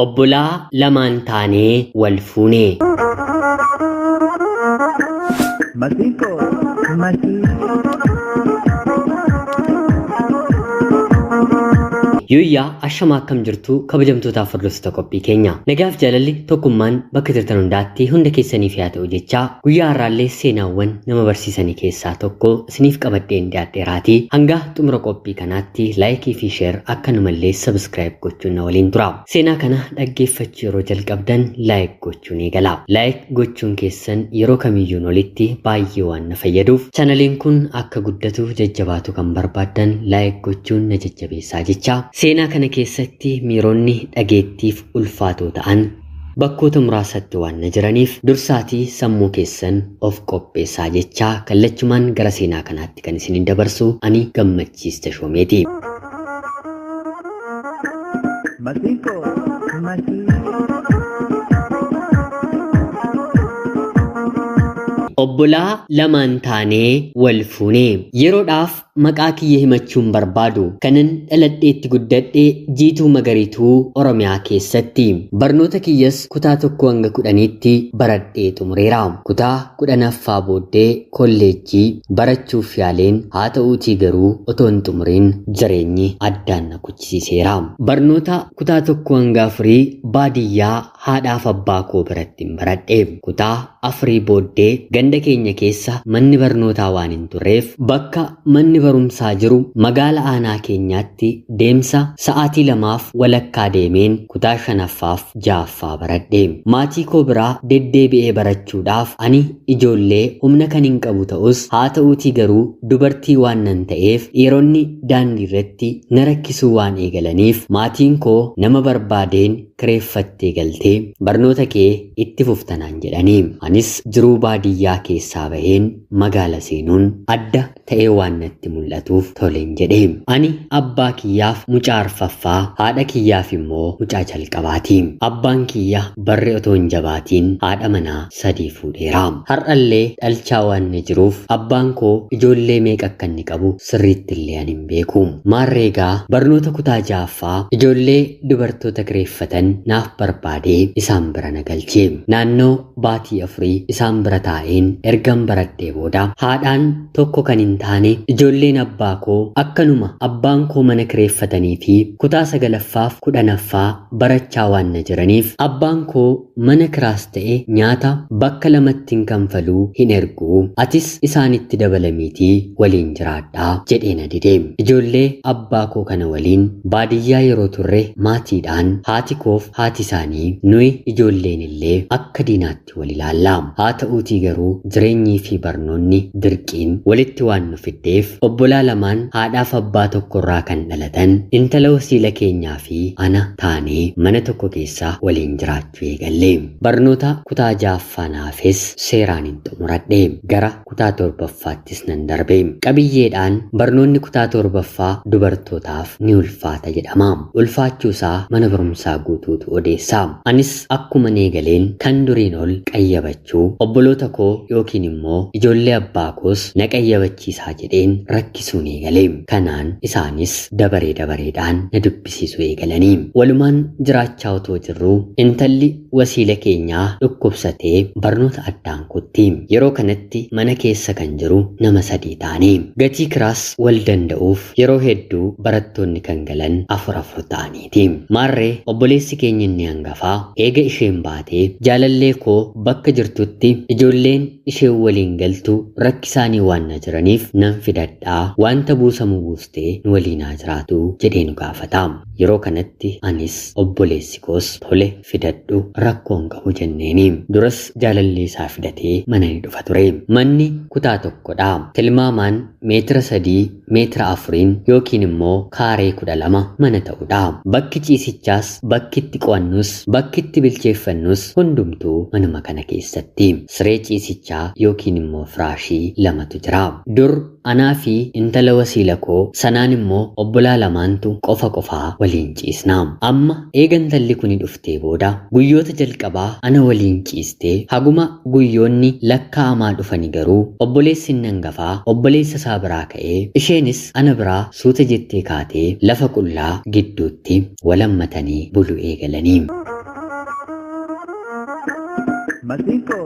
Obbolaa lamaan taanee wal fuune. Masiko, Yuyyaa ashama akkam jirtu kabajamtootaaf hordoftoota qophii keenya. Nagaaf jaalalli tokkummaan bakka jirtan hundaatti hunda keessaniif yaa ta'u jechaa guyyaa har'aallee seenaawwan nama barsiisanii keessaa tokko isiniif qabadheen dhiyaadheeraatii hanga xumura qophii kanaatti laayikii fi sheer akkanumallee sabskiraayib gochuun na waliin tura. Seenaa kana dhaggeeffachuu yeroo jalqabdan laayik gochuun eegala. Laayik gochuun keessan yeroo kamiyyuun olitti baay'ee waan na fayyaduuf chaanaliin kun akka guddatu jajjabaatu kan barbaadan laayik gochuun na jajjabeessaa jecha. Seenaa kana keessatti miironni dhageettiif ulfaatoo ta'an bakkoota muraasatti waan jiraniif dursaatii sammuu keessan of qopheessaa jechaa kallachumaan gara seenaa kanaatti kan isin dabarsu ani Gammachiis Tashoomeeti. Masiko, Obbolaa lamaan taanee wal fuune. Yeroodhaaf maqaa kiyya himachuun barbaadu kanan dhaladheetti guddadhee jiituu magariituu Oromiyaa keessatti barnoota kiyyas kutaa 1 hanga 10tti baradhee xumureera. Kutaa 10ffaa booddee kolleejjii barachuuf yaaleen haa ta'uutii garuu otoo hin xumuriin jireenyi addaan na kuchisiiseera. Barnoota kutaa 1 hanga 4 baadiyyaa haadhaaf abbaa koo biratti baradhe. Kutaa 4 booddee ganda keenya keessa manni barnootaa waan hin turreef bakka manni barumsaa jiru magaala aanaa keenyaatti deemsa sa'aatii 2 walakkaa deemeen kutaa 5ffaaf 6ffaa baradhe. Maatii koo biraa deddeebi'ee barachuudhaaf ani ijoollee humna kan hin qabu ta'us haa ta'uutii garuu dubartii waan nan ta'eef dhiironni daandii irratti na rakkisuu waan eegalaniif maatiin koo nama barbaadeen kireeffattee galtee barnoota kee itti fuftanaan jedhanii anis jiruu baadiyyaa keessaa baheen magaala seenuun adda ta'ee waan natti mul'atuuf toleen jedhe. Ani abbaa kiyyaaf mucaa arfaffaa haadha kiyyaaf immoo mucaa jalqabaati. Abbaan kiyya barri otoo hin jabaatiin haadha manaa 3 fuudheera. Har'allee dhalchaa waan jiruuf abbaan koo ijoollee meeqa akka inni qabu sirriitti illee ani hin beeku. Maarreegaa barnoota kutaa 6ffaa ijoollee dubartoota kireeffatan naaf barbaadee isaan bira na galche. Naannoo baatii 4 isaan bira taa'een ergan baradhee booda haadhaan tokko kan hin taane ijoolleen abbaa koo akkanuma abbaan koo mana kireeffatanii fi kutaa 9ffaaf 10ffaa barachaa waan jiraniif abbaan koo mana kiraas ta'e nyaata bakka lamatti hin kanfaluu hin ergu atis isaanitti dabalamiitii waliin jiraadhaa jedhee na dide. Ijoollee abbaa koo kana waliin baadiyyaa yeroo turre maatiidhaan haati koof haati isaanii nuyi ijoolleen illee akka diinaatti wal ilaalla. Haa ta'uutii garuu jireenyii fi barnoonni dirqiin walitti waan nu fiddeef obbolaa lamaan haadhaaf abbaa tokkorraa kan dhalatan intala wasiila keenyaa fi ana taanee mana tokko keessa waliin jiraachuu eegalle. Barnoota kutaa 6ffaa naafis seeraan hin xumuradhe. Gara kutaa 7ffaattis nan darbe. Qabiyyeedhaan barnoonni kutaa 7ffaa dubartootaaf ni ulfaata jedhama. Ulfaachuusaa mana barumsaa guutuutu odeessa. Anis akkuma eegaleen kan duriin ol qayyabachuu obboloota koo yookiin immoo ijoollee abbaa koos na qayyabachiisaa jedheen rakkisuun eegale. Kanaan isaanis dabareedhaan na dubbisiisuu eegalanii. Walumaan jiraachaa otoo jirru intalli wasiila keenyaa dhukkubsatee barnoota addaan kutti. Yeroo kanatti mana keessa kan jiru nama 3 taane. Gatii kiraas wal danda'uuf yeroo hedduu barattoonni kan galan 4 ta'aniiti. Maarree obboleessi keenya inni hangafaa eega isheen baatee jaalallee koo bakka jirtutti ijoolleen ishee waliin galtu rakkisaanii waan jiraniif nan fidadhaa wanta buusamu buustee nu waliin haa jiraatu jedhee nu gaafata. Yeroo kanatti anis obboleessi koos tole fidadhu rakkoon qabu jenneeni. Duras jaalallee isaa fidatee mana ni dhufa ture. Manni kutaa 1dha. Tilmaamaan meetira 3 meetira 4 yookiin immoo kaaree 12 mana ta'udha. Bakki ciisichaas bakki itti qo'annus bakki itti bilcheeffannus hundumtuu manuma kana keessatti. Siree ciisichaa yookiin immoo firaashii 2tu jira. Dur anaa fi intala wasiila koo sanaan immoo obbolaa lamaantu qofa qofaa waliin ciisnaa. Amma eega intalli kuni dhuftee booda guyyoota jalqabaa ana waliin ciistee haguma guyyoonni lakkaa'amaa dhufani garuu obboleessi hangafaa obboleessa isaa biraa ka'ee isheenis ana biraa suuta jettee kaatee lafa qullaa gidduutti walammatanii buluu eegalanii. Masinko,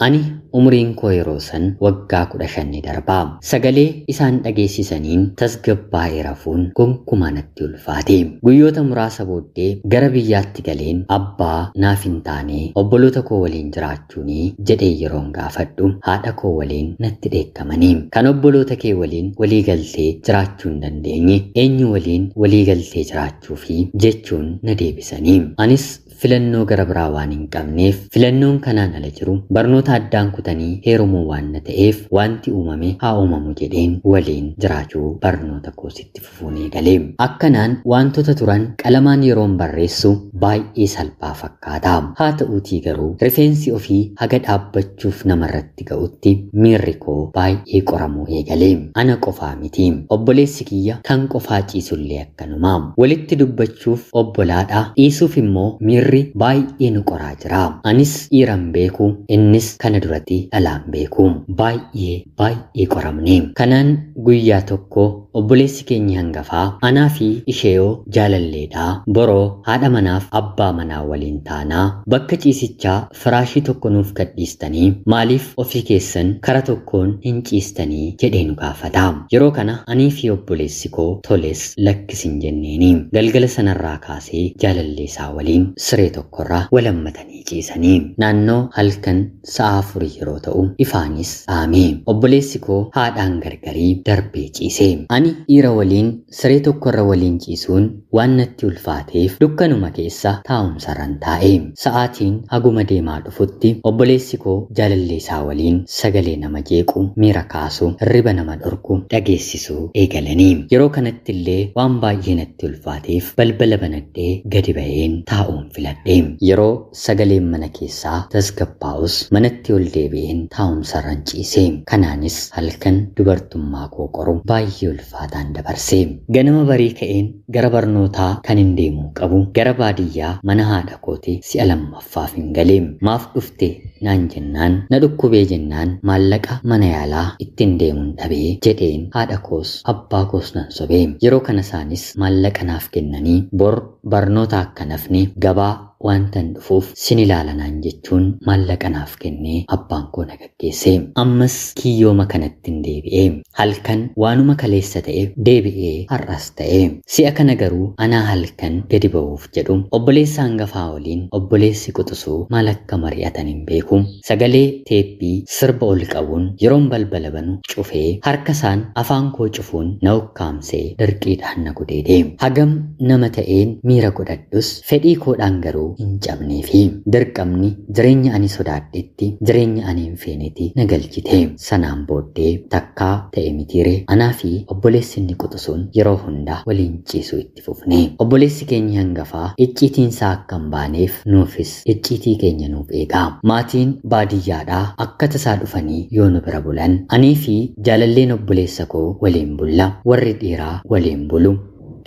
Ani umriin koo yeroo san waggaa 15 darbaa. Sagalee isaan dhageessisaniin tasgabbaa'ee rafuun gonkumaa natti ulfaate. Guyyoota muraasa booddee gara biyyaatti galeen abbaa naaf hin taane obboloota koo waliin jiraachuun jedhee yeroon gaafadhu haadha koo waliin natti dheekkamanii. Kan obboloota kee waliin walii galtee jiraachuu hin dandeenye eenyu waliin walii galtee jiraachuu fi jechuun na deebisanii. Anis filannoo gara biraa waan hin qabneef filannoon kanaan ala jiru barnoota addaan kutanii heerumuu waan na ta'eef wanti uumame haa uumamu jedheen waliin jiraachuu barnoota koositti fufuun eegalee. Akkanaan wantoota turan qalamaan yeroon barreessu baay'ee salphaa fakkaata. Haa ta'uutii garuu rifeensi ofii haga dhaabbachuuf namarratti ga'utti miirri koo baay'ee qoramuu eegalee. Ana qofaa miti obboleessi kiyya kan qofaa ciisullee akkanuma. Walitti dubbachuuf obbolaadha dhiisuuf immoo miirri baay'ee nu qoraa jira. Anis dhiiran beeku innis kana duratti dhalaan beeku. Baay'ee qoramne. Kanaan guyyaa tokko obboleessi keenya hangafaa anaa fi isheeyoo jaalalleedha. Boroo haadha manaaf abbaa manaa waliin taanaa bakka ciisichaa firaashii tokko nuuf gadhiistanii maaliif ofii keessan kara tokkoon hin ciistanii jedhee nu gaafata. Yeroo kana anii fi obboleessi koo toles lakkisin jenneeni. Galgala sanarraa kaasee jaalallee isaa waliin siree tokkorraa walammatanii ciisanii. Naannoo halkan sa'a 4 yeroo ta'u ifaanis dhaame. Obboleessi koo haadhaan gargarii darbee ciise. Ani dhiira waliin siree tokkorra waliin ciisuun waan natti ulfaateef dukkanuma keessa taa'umsarran taa'e. Sa'aatiin haguma deemaa dhufutti obboleessi koo jaalallee isaa waliin sagalee nama jeequ, miira kaasu, hirriba nama dhorku dhageessisuu eegalanii. Yeroo kanatti illee waan baay'ee natti ulfaateef balbala banadhee gadi ba'een taa'uun filadhe. Yeroo sagaleen mana keessaa tasgabbaa'us manatti ol deebi'een taa'umsarran ciise. Kanaanis halkan dubartummaa koo qoru baay'ee ulfaataan dabarse. Ganama barii ka'een gara barnootaa kan hin deemuu qabu gara baadiyyaa mana haadha kooti si'a lammaffaaf hin galee. Maaf dhufte naan jennaan na dhukkubee jennaan maallaqa mana yaalaa ittiin deemuun dhabee jedheen haadha koos abbaa koos nan sobee. Yeroo kana isaanis maallaqa naaf kennanii bor barnoota akka nafne gabaa wantan dhufuuf sin ilaalanaan jechuun maallaqa naaf kennee abbaan koo na gaggeesse. Ammas kiyyooma kanatti hin deebi'ee. Halkan waanuma kaleessa ta'e deebi'ee har'as ta'e. Si'a kana garuu anaa halkan gadi ba'uuf jedhu obboleessa hangafaa waliin obboleessi quxisuu maal akka mari'atan hin beeku. Sagalee teeppii sirba ol qabuun yeroon balbala banu cufee harka isaan afaan koo cufuun na ukkaamsee dirqiidhaan na gudeede. Hagam nama ta'een miira godhadhus fedhii koodhaan garuu hin cabnee fi dirqamni jireenya ani sodaadhetti jireenya ani hin feenetti na galchite. Sanaan booddee takkaa ta'e mitiire anaa fi obboleessi inni quxisuun yeroo hunda waliin ciisuu itti fufne. Obboleessi keenya hangafaa icciitiin isaa akka hin baaneef nuufis icciitii keenya nuuf eega. Maatiin baadiyyaadhaa akka tasaa dhufanii yoo nu bira bulan anii fi jaalalleen obboleessa koo waliin bulla. Warri dhiiraa waliin bulu.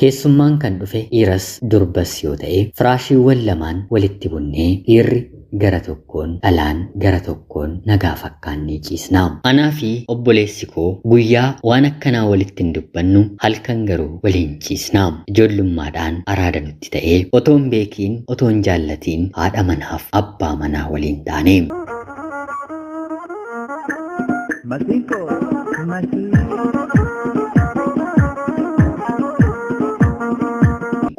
Keessummaan kan dhufe dhiiras durbas yoo ta'e firaashiiwwan lamaan walitti bunnee dhiirri gara tokkoon dhalaan gara tokkoon nagaa fakkaannee ciisna. Anaa fi obboleessi koo guyyaa waan akkanaa walitti hin dubbannu halkan garuu waliin ciisna. Ijoollummaadhaan araada nutti ta'ee otoon beekiin otoon jaallatiin haadha manaaf abbaa manaa waliin taane. Masinko,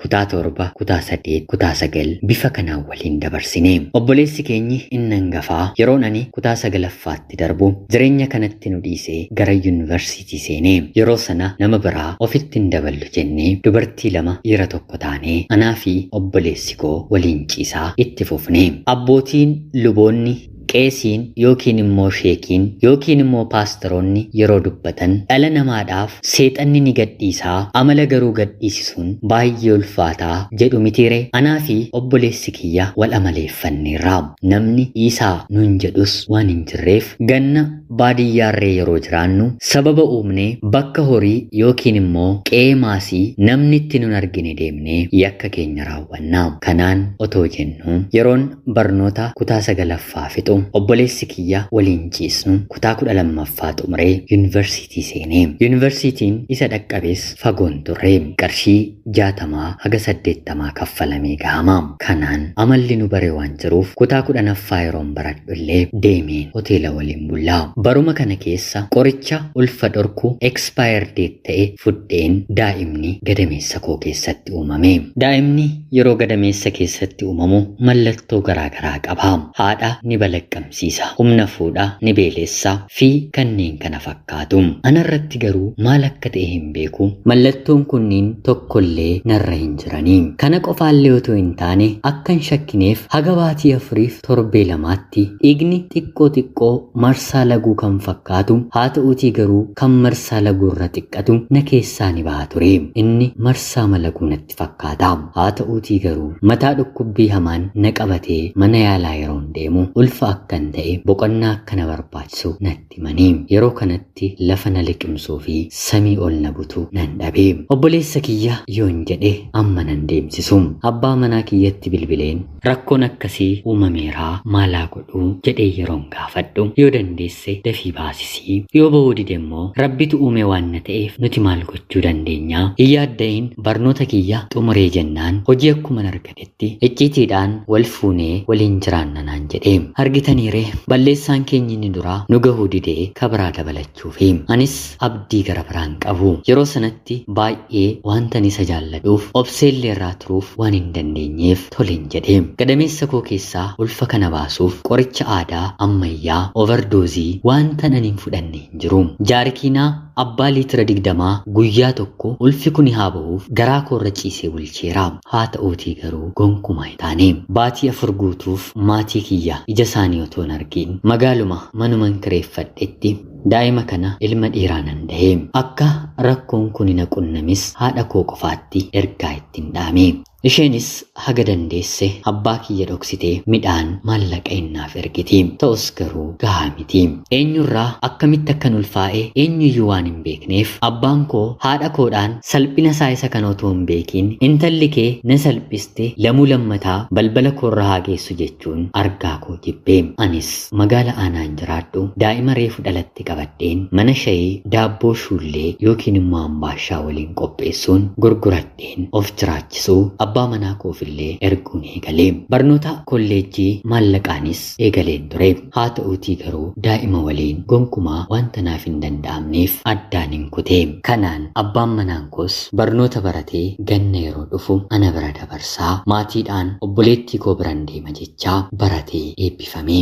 kutaa 7, kutaa 8, kutaa 9 bifa kanaan waliin dabarsine. Obboleessi keenyi inni hangafaa yeroon ani kutaa 9ffaatti darbu jireenya kanatti nu dhiisee gara yuunivarsiitii seenee. Yeroo sana nama biraa ofitti hin daballu jennee dubartii 2 dhiira 1 taanee anaa fi obboleessi koo waliin ciisaa itti fufne. Abbootiin luboonni qeesiin yookiin immoo sheekiin yookiin immoo paastoroonni yeroo dubbatan dhala namaadhaaf seexanni ni gadhiisaa amala garuu gadhiisisuun baay'ee ulfaataa jedhu mitiire. Anaa fi obboleessi kiyya wal amaleeffanneerra. Namni isaa nuun jedhus waan hin jirreef ganna baadiyyaarree yeroo jiraannu sababa uumnee bakka horii yookiin immoo qe'ee maasii namni itti nun argine deemnee yakka keenya raawwanna. Kanaan otoo jennu yeroon barnoota kutaa 9ffaa fixu obboleessi kiyya waliin ciisnu kutaa 12ffaa xumuree yuunivarsiitii seenee. Yuunivarsiitiin isa dhaqqabes fagoon turre. Qarshii 60 haga 80 kaffalamee gahama. Kanaan amalli nu bare waan jiruuf kutaa 10ffaa yeroon baradhu illee deemeen hoteela waliin bullaa. Baruma kana keessa qoricha ulfa dhorku expire date ta'e fudheen daa'imni gadameessa koo keessatti uumame. Daa'imni yeroo gadameessa keessatti uumamu mallattoo garaagaraa qaba. Haadha ni balaqqamsiisa, humna fuudha ni beelessa fi kanneen kana fakkaatu. Anarratti garuu maal akka ta'e hin beeku. Mallattoon kunniin tokkollee narra hin jiranii. Kana qofaallee otoo hin taane akkan shakkineef haga baatii 4-7 dhiigni xiqqoo marsaa laguu kan fakkaatu haa ta'uutii garuu kan marsaa laguu irra xiqqatu na keessaa ni baha ture. Inni marsaa malaguu natti fakkaata. Haa ta'uutii garuu mataa dhukkubbii hamaan na qabatee mana yaalaa yeroon deemu ulfa akkan ta'e boqonnaa akka na barbaachisu natti himanii. Yeroo kanatti lafa na liqimsuu fi samii ol na butu nan dhabe. Obboleessa kiyya yoon jedhe amma nan deemsisu. Abbaa manaa kiyyatti bilbileen rakkoon akkasii uumameeraa maalaa godhuu jedhee yeroon gaafadhu yoo dandeesse dafii baasisii yoo ba'uu dide immoo rabbitu uume waan na ta'eef nuti maal gochuu dandeenya. Iyyaadda'iin barnoota kiyya xumuree jennaan hojii akkuma argatetti icciitiidhaan wal fuunee waliin jiraanna naan jedhe. Argitaniire balleessaan keenya inni duraa nu gahuu didee kabiraa dabalachuufi anis abdii gara biraan qabu. Yeroo sanatti baay'ee wantan isa jaalladhuuf obseellee irraa turuuf waan hin dandeenyeef toleen jedhe. Gadameessa koo keessaa ulfa kana baasuuf qoricha aadaa ammayyaa overdoozii wanta nan hin fudhanne hin jiru. Jaarkiinaa abbaa liitira 20 guyyaa tokko ulfi kun haa ba'uuf garaa koorra ciisee bulcheera. Haa ta'uutii garuu gonkumaa hin taane. Baatii 4 guutuuf maatii kiyya ija isaanii otoo hin argin magaaluma manuman kireeffadhetti daa'ima kana ilma dhiiraa nan dahe. Akka rakkoon kun na qunnamis haadha koo qofaatti ergaa ittiin dhaame. Isheenis haga dandeesse abbaa kiyya dhoksitee midhaan maallaqa innaaf ergiti. Ta'us garuu gahaa miti. Eenyurraa akkamitti akkan ulfaa'e eenyuyyuu waan hin beekneef abbaan koo haadha koodhaan salphina isaa isa kan otoo hin beekin intalli kee na salphiste lamuu lammataa balbala koorra haa geessu jechuun argaa koo jibbee. Anis magaala aanaan jiraadhu daa'ima reefu dhalatte qabadheen mana shayii daabboo shuullee yookiin immoo ambaashaa waliin qopheessuun gurguradheen of jiraachisuu abbaa manaa koofillee erguun eegalee. Barnoota kolleejjii maallaqaanis eegaleen ture. Haa ta'uutii garuu daa'ima waliin gonkumaa wanta naaf hin danda'amneef addaan hin kutee. Kanaan abbaan manaan koos barnoota baratee ganna yeroo dhufu ana bira dabarsaa maatiidhaan obboleettii koo biran deema jechaa baratee eebbifame.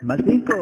Masinko,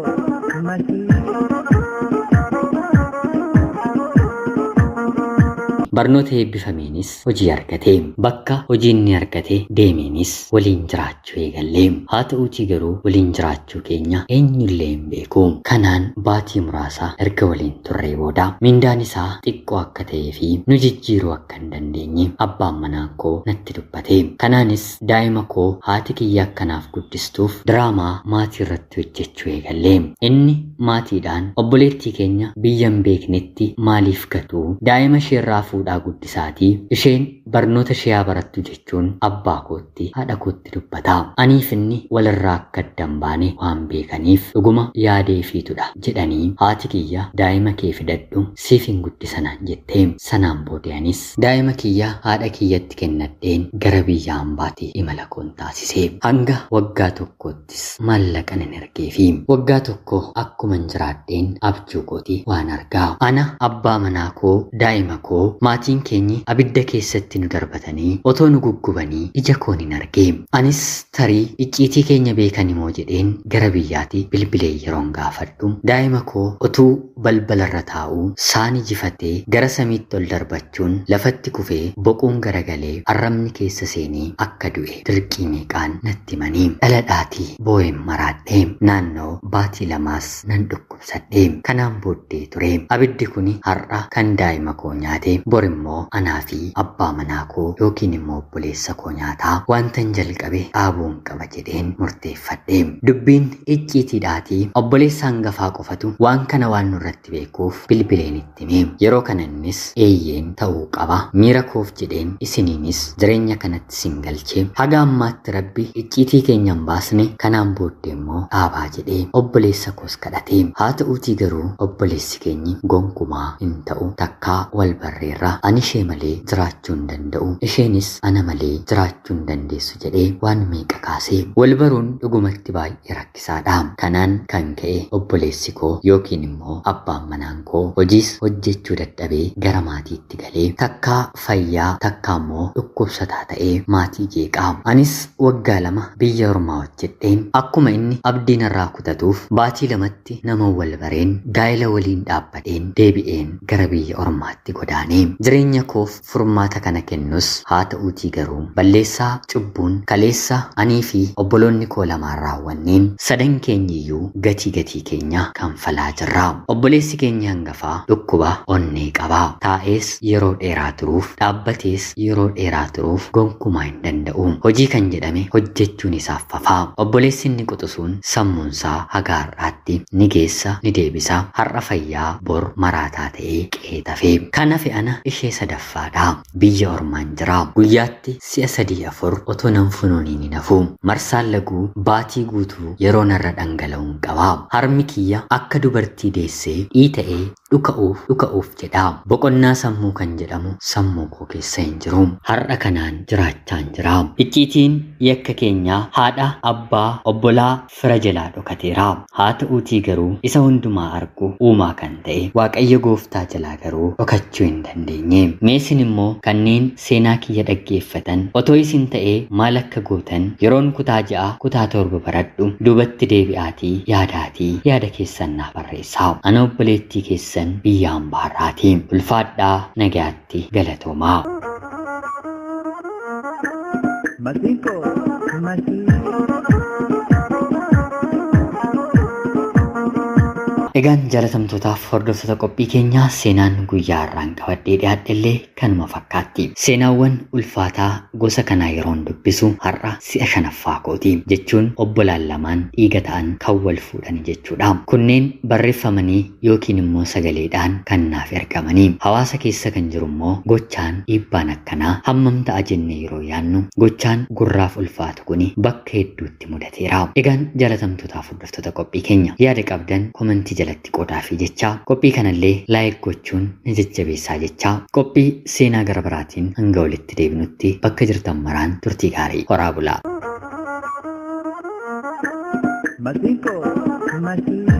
Barnoota eebbifameenis hojii argate. Bakka hojiin ni argate deemeenis waliin jiraachuu eegallee. Haa ta'uutii garuu waliin jiraachuu keenya eenyullee hin beeku. Kanaan baatii muraasa erga waliin turree booda mindaan isaa xiqqoo akka ta'ee fi nu jijjiiruu akka hin dandeenye abbaan manaa koo natti dubbate. Kanaanis daa'ima koo haati kiyya akkanaaf guddistuuf diraamaa maatii irratti hojjechuu eegallee. Inni maatiidhaan obboleettii keenya biyya hin beeknetti maaliif gatuu daa'ima isheerraa fuudhaa guddisaatii isheen barnoota ishee barattu jechuun abbaa kootti haadha kootti dubbata. Aniif inni walirraa akka addan baane waan beekaniif dhuguma yaadeefiitudha jedhanii haati kiyya daa'ima kee fidadhu siif hin guddisanaan jettee. Sanaan boodaanis daa'ima kiyya haadha kiyyatti kennadheen gara biyya hambaatii imala koon taasise. Hanga waggaa tokkoottis maallaqa nan ergeefi waggaa tokko akkuman jiraadheen abjuu kooti waan argaa. Ana abbaa manaa koo daa'ima koo maatiin keenyi abidda keessatti nu darbatanii otoo nu guggubanii ija koon hin argee. Anis tarii icciitii keenya beekani moo jedheen gara biyyaatti bilbilee yeroon gaafadhu daa'ima koo otuu balbalarra taa'uu saani jifatee gara samiitti ol darbachuun lafatti kufee boquun garagalee arrabni keessa seenee akka du'e dirqii meeqaan natti himanii dhaladhaatii boo'een maraadhee naannoo baatii lamaas nan dhukkubsadhee kanaan booddee ture. Abiddi kuni har'a kan daa'ima koo nyaate bor immoo anaa fi abbaa manaa koo yookiin immoo obboleessa koo nyaataa wantan jalqabe dhaabuun qaba jedheen murteeffadhe. Dubbiin icciitiidhaatii obboleessa hangafaa qofatu waan kana waan nurratti beekuuf bilbileen itti hime. Yeroo kana innis eeyyeen ta'uu qaba miira koof jedheen isiniinis jireenya kanatti sin galchee haga ammaatti rabbi icciitii keenya hin baasne kanaan booddee immoo dhaabaa jedhee obboleessa koos kadhate. Haa ta'uutii garuu obboleessi keenyi gonkumaa hin ta'u takkaa wal barreerra ani ishee malee jiraachuu hin danda'u isheenis ana malee jiraachuu hin dandeessu jedhee waan meeqa kaasee wal baruun dhugumatti baay'ee rakkisaadha. Kanaan kan ka'e obboleessi koo yookiin immoo abbaan manaan koo hojiis hojjechuu dadhabee gara maatiitti galee takkaa fayyaa takkaa immoo dhukkubsataa ta'ee maatii jeeqaa. Anis waggaa 2 biyya ormaa hojjedheen akkuma inni abdiin irraa kutatuuf baatii 2tti nama wal bareen gaa'ela waliin dhaabbadheen deebi'een gara biyya ormaatti godaanee jireenya koof furmaata kana kennus haa ta'uutii garuu balleessaa cubbuun kaleessa anii fi obboloonni koo lamaan raawwanneen sadan keenyiyyuu gatii keenya kanfalaa jirra. Obboleessi keenya hangafaa dhukkuba onnee qaba. Taa'ees yeroo dheeraa turuuf dhaabbatees yeroo dheeraa turuuf gonkumaa hin danda'u. Hojii kan jedhame hojjechuun isaaf fafaa. Obboleessi inni quxusuun sammuunsaa haga har'aatti ni geessa ni deebisa. Har'a fayyaa bor maraataa ta'ee qeetafee kan hafe ana ishee sadaffaadha. Biyya ormaan jira. Guyyaatti si'a 3-4 otoo nan funuuniin hin hafu. Marsaan laguu baatii guutuu yeroo narra dhangala'uun qaba. Harmi kiyya akka dubartii deessee dhiita'ee dhuka'uuf jedha. Boqonnaa sammuu kan jedhamu sammuu koo keessa hin jiru. Har'a kanaan jiraachaan jira. Icciitiin yakka keenyaa haadha abbaa obbolaa fira jalaa dhokateera. Haa ta'uutii garuu isa hundumaa argu uumaa kan ta'e Waaqayyo gooftaa jalaa garuu dhokachuu hin dandeenye. Meesin immoo kanneen seenaa kiyya dhaggeeffatan otoo isin ta'ee maal akka gootan yeroon kutaa 6 kutaa 7 baradhu duubatti deebi'aatii yaada keessan naaf barreessaa. Ana obboleettii keessan biyya hambaarraati. Ulfaadhaa nagaatti galatoomaa. Masiko, Egaan jaalatamtootaaf hordoftoota qophii keenyaa seenaan guyyaa har'aan qabadhee dhiyaadhellee kanuma fakkaatti. Seenaawwan ulfaataa gosa kanaa yeroon dubbisu har'a si'a 5ffaa kooti jechuun obbolaan lamaan dhiiga ta'an kan wal fuudhan jechuudha. Kunneen barreeffamanii yookiin immoo sagaleedhaan kan naaf ergamanii. Hawaasa keessa kan jiru immoo gochaan dhiibbaan akkanaa hammam ta'a jennee yeroo yaannu gochaan gurraaf ulfaatu kuni bakka hedduutti mudateera. Egaan jaalatamtootaaf hordoftoota qophii keenya yaada qabdan komentii jalatti qoodaa fi jechaa qophii kanallee laayik gochuun ni jajjabeessaa jechaa qophii seenaa gara biraatiin hanga walitti deebinutti bakka jirtan maraan turtii gaarii horaa bulaa. Masiko, Masiko,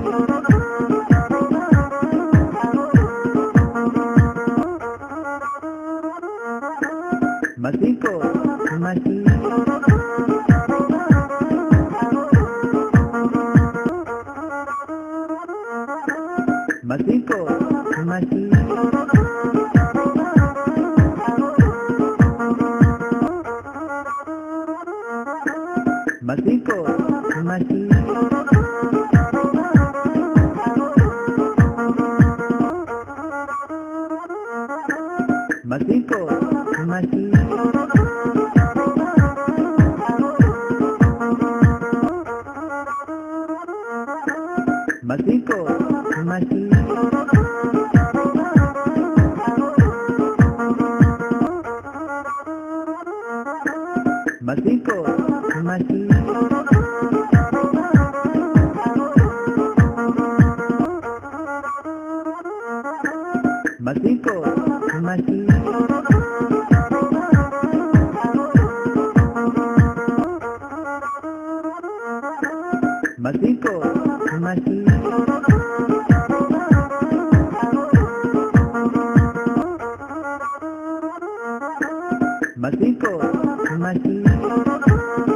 Masinko. Masinko.